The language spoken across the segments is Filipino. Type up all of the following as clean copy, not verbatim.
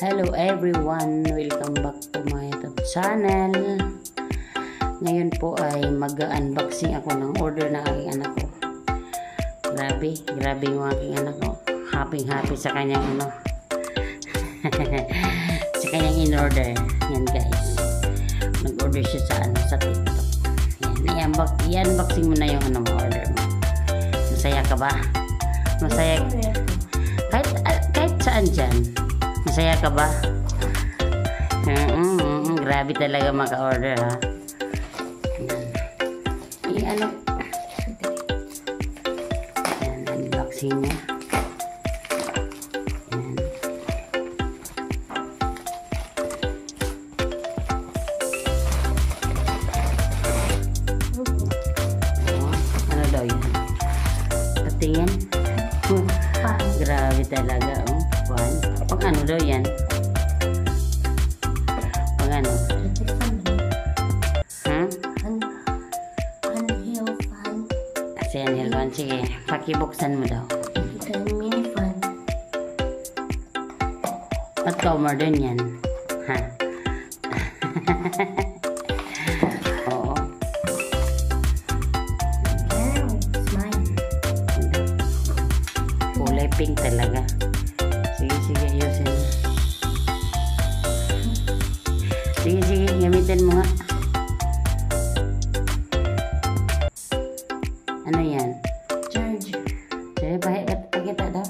Hello everyone! Welcome back to my YouTube channel. Ngayon po ay mag-unboxing ako ng order ng aking anak ko. Grabe yung aking anak ko. Happy sa kanyang sa kanyang in-order. Yan guys. Nag-order siya sa TikTok. Yan, i-unboxing mo na yung order mo. Masaya ka ba? Masaya? Kahit saan dyan. Masaya ka ba? Grabe talaga maka-order ha. Yan, unboxing niya. Ano daw yan? Patingin? Grabe talaga pang ano daw yan? Pang ano? Handheld fan. Kasi handheld fan. Sige, pakibuksan mo daw. Ito yung mini fan. At cover din yan. Ha? Oo. Smile. Kulay pink talaga. Sige, ayusin mo. Sige, gamitin mo nga. Ano yan? Charger. Sige, pakita daw.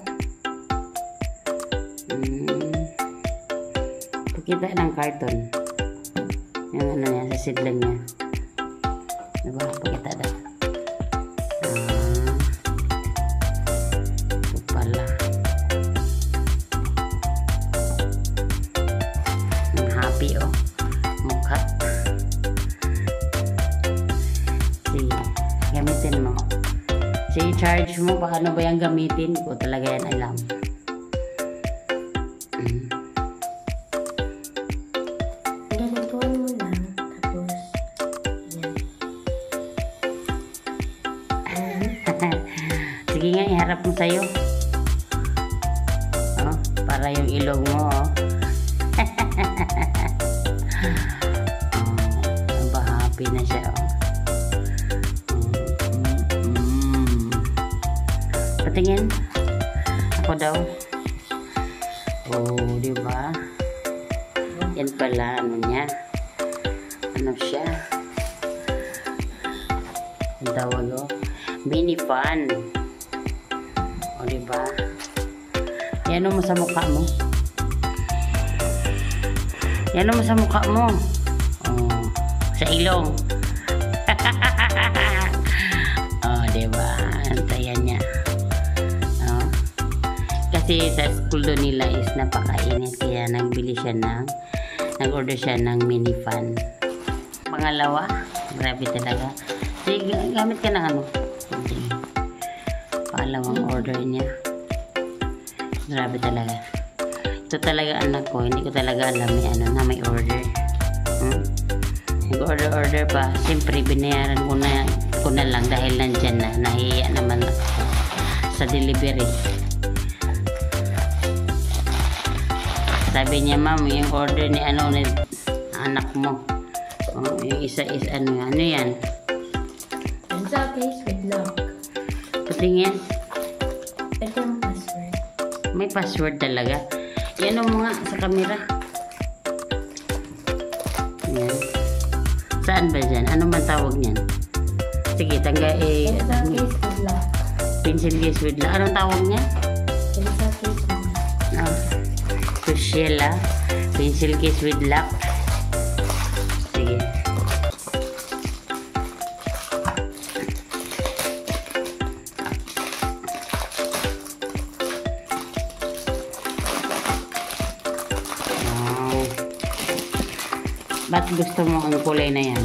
Pakita ng carton. Yung ano yan, sa sidlan niya. Diba? Pakita daw. Ito pala. Happy mukha. Sige, gamitin mo. Sige, charge mo. Paano ba yung gamitin ko? Talaga yan alam. Ganituan mo lang. Tapos, yan. Sige nga, iharap mo sa'yo. Para yung ilong mo. Happy na siya. Patingin. Ako daw. Diba? Yan pala, ano niya. Ano siya? Ang tawag mini fan. Diba? Yan mo sa mukha mo. Yan mo sa mukha mo. Sa ilong. Diba? Antayan niya. Kasi sa school doon nila is napakainit. Kaya nag-order siya ng mini fan. Pangalawa, grabe talaga. Sige, gamit ka ng pangalawang order niya. Grabe talaga. Ito talaga anak ko. Hindi ko talaga alam na may order. Nag-order pa. Siyempre, binayaran ko na lang dahil nandyan na. Nahiya naman ako sa delivery. Sabi niya, ma'am, yung order ni anak mo. Yung isa is ano yan? It's a case with lock. Patingin. Ito yung password. May password talaga. Yan mo nga sa camera. Yan. Saan ba dyan? Ano man tawag niyan? Sige, It's a case with lock. Pencil case with lock. Anong tawag niya? It's a case with lock. Cruciela. Pencil case with lock. Sige. Ba't gusto mo ang kulay na yan?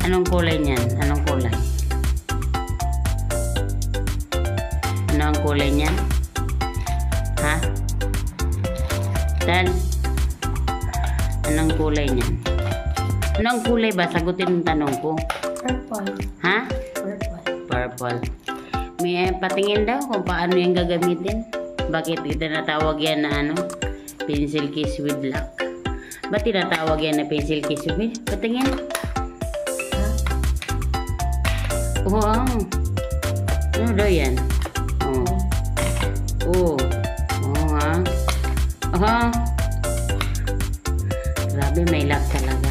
Anong kulay niyan? Anong kulay? Ano ang kulay niyan? Ha? Dan? Anong kulay niyan? Anong kulay ba? Sagutin ang tanong ko. Purple. Ha? Purple. Purple. May patingin daw kung paano yung gagamitin. Bakit tinatawag yan na ano? Pencil case with lock? Ba't tinatawag yan na pencil case with lock? Patingin. Wow. Ano daw yan? Oh. Oh. Oh ha. Aha. Grabe, may lock talaga.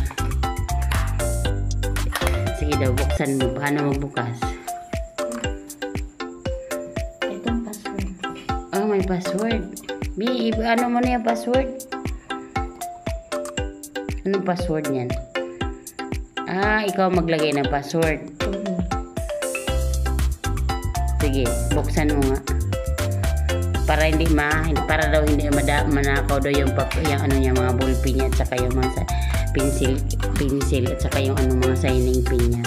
Sige daw, buksan mo. Paano magbukas? Itong password. Oh, may password. Ano mo na yung password? Anong password niyan? Ikaw maglagay ng password. Sige, buksan mo nga. Para para daw hindi manakaw daw yung ano niya, mga ballpen niya at saka yung mga pencil at saka yung ano mga signing pen niya.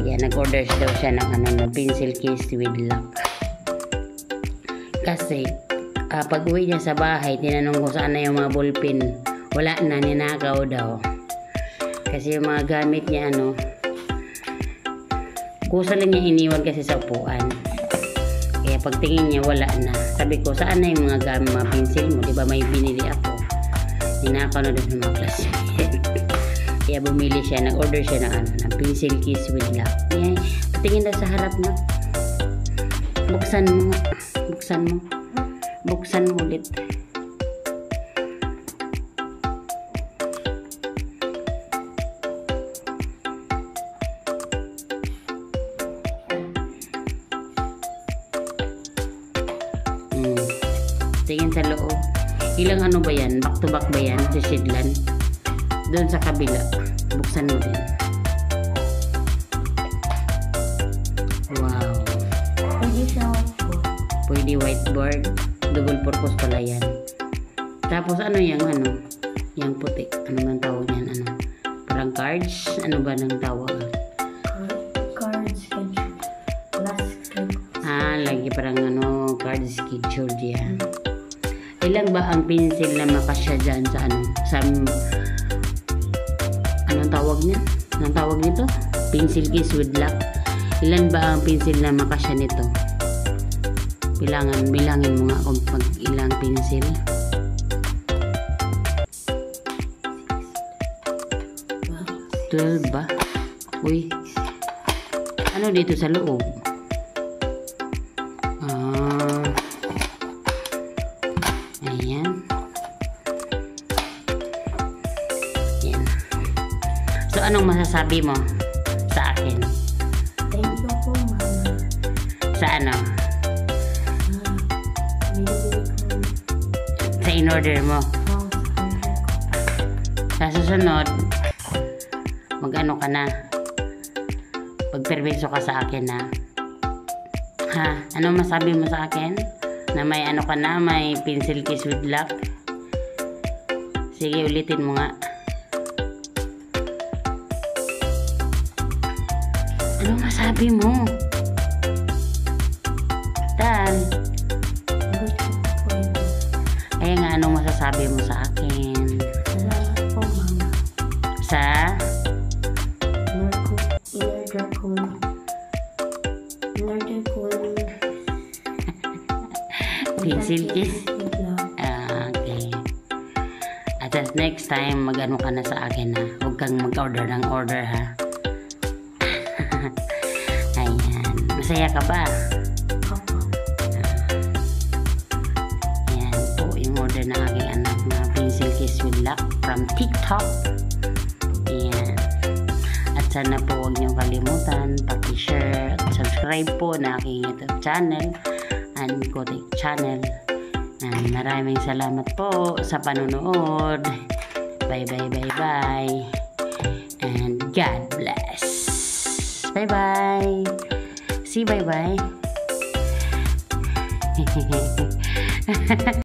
Yan, nag-order daw siya ng ano na pencil case with lock. Kasi pag uwi niya sa bahay, tinanong ko saan na yung mga ballpen. Wala na, ninakaw daw. Kasi yung mga gamit niya kusa lang niya iniwan kasi sa upuan. Kaya pagtingin niya wala na. Sabi ko, saan na yung mga gamit, mga pencil mo? Diba may binili ako? Ninakaw na doon sa mga classmate. Kaya bumili siya, nag-order siya ng pencil case with lock. Kaya patingin daw sa harap na. Buksan mo nga. Buksan mo. Buksan mo ulit. Tingin sa loob. Ilang ano ba yan? Back to back ba yan? Sa Shidlan? Doon sa kabila. Buksan mo din. Wow. Pwede siya whiteboard. Pwede whiteboard. Double purpose pala yan. Tapos ano yung yung puti. Ano man tawag yan? Parang cards? Ano ba nang tawag? Card schedule. Last schedule. Lagi parang card schedule yan. Ilan ba ang pencil na makasya dyan sa anong tawag niya? Anong tawag nito? Pencil case with lock. Ilan ba ang pencil na makasya nito? Bilangin mo nga kung ilang pencil. 12 ba? Uy. Ano dito sa loob? Ayan. Ayan. So, anong masasabi mo sa akin? Thank you po, Mama. Sa ano? Sa in-order mo? Sa susunod, mag-ano ka na? Pagpermiso ka sa akin na. Anong masabi mo sa akin? Na may ano ka na, may pencil case with lock. Sige, ulitin mo nga. Anong masabi mo? Tal. Kaya nga, anong masasabi mo sa akin? Salamat po, Mama. Sa? Pencil case? Okay. At next time, mag-ano ka na sa akin ha. Huwag kang mag-order ng order ha. Ayan. Masaya ka ba? Ayan po yung order ng aking anak na pencil case with lock from TikTok. Ayan. At sana po huwag niyong kalimutan paki-share at subscribe po na aking YouTube channel and Kotek channel. And maraming salamat po sa panonood. Bye bye bye bye. And God bless. Bye bye. See bye bye.